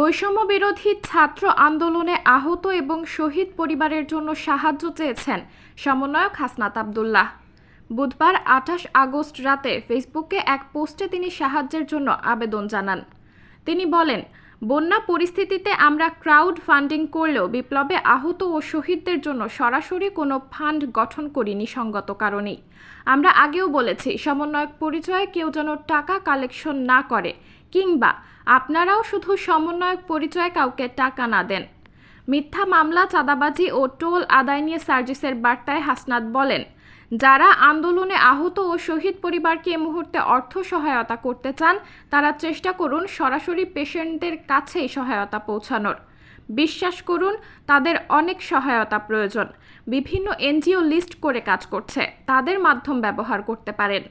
বৈষম্য বিরোধী ছাত্র আন্দোলনে আহত এবং শহীদ পরিবারের জন্য সাহায্য চেয়েছেন সমন্বয়ক হাসনাত আব্দুল্লাহ। বুধবার ২৮ আগস্ট রাতে ফেসবুকে এক পোস্টে তিনি সাহায্যের জন্য আবেদন জানান। তিনি বলেন, বন্যা পরিস্থিতিতে আমরা ক্রাউড ফান্ডিং করলেও বিপ্লবে আহত ও শহীদদের জন্য সরাসরি কোনো ফান্ড গঠন করিনি সঙ্গত কারণেই। আমরা আগেও বলেছি, সমন্বয়ক পরিচয়ে কেউ যেন টাকা কালেকশন না করে, কিংবা আপনারাও শুধু সমন্বয়ক পরিচয়ে কাউকে টাকা না দেন। মিথ্যা মামলা, চাঁদাবাজি ও টোল আদায় নিয়ে সার্জিসের বার্তায় হাসনাত বলেন, যারা আন্দোলনে আহত ও শহীদ পরিবারকে এ মুহূর্তে অর্থ সহায়তা করতে চান, তারা চেষ্টা করুন সরাসরি পেশেন্টদের কাছেই সহায়তা পৌঁছানোর। বিশ্বাস করুন, তাদের অনেক সহায়তা প্রয়োজন। বিভিন্ন এনজিও লিস্ট করে কাজ করছে, তাদের মাধ্যম ব্যবহার করতে পারেন।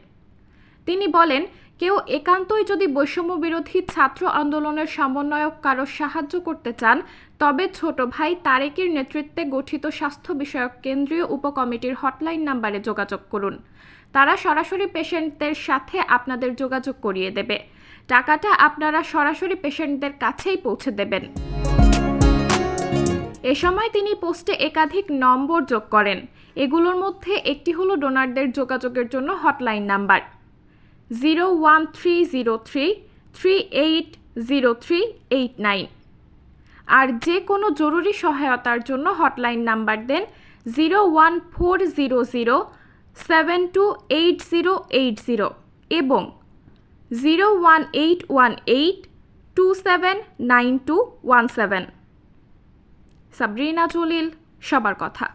তিনি বলেন, কেউ একান্তই যদি বৈষম্য বিরোধী ছাত্র আন্দোলনের সমন্বয়ক কারো সাহায্য করতে চান, তবে ছোট ভাই তারেকের নেতৃত্বে গঠিত স্বাস্থ্য বিষয়ক কেন্দ্রীয় উপকমিটির হটলাইন নাম্বারে যোগাযোগ করুন। তারা সরাসরি পেশেন্টদের সাথে আপনাদের যোগাযোগ করিয়ে দেবে। টাকাটা আপনারা সরাসরি পেশেন্টদের কাছেই পৌঁছে দেবেন। এ সময় তিনি পোস্টে একাধিক নম্বর যোগ করেন। এগুলোর মধ্যে একটি হলো ডোনারদের যোগাযোগের জন্য হটলাইন নাম্বার 01303380389, আর যে কোনো জরুরি সহায়তার জন্য হটলাইন নাম্বার দেন 01400728080 এবং 01818279217। সাবরিনা জলিল, সবার কথা।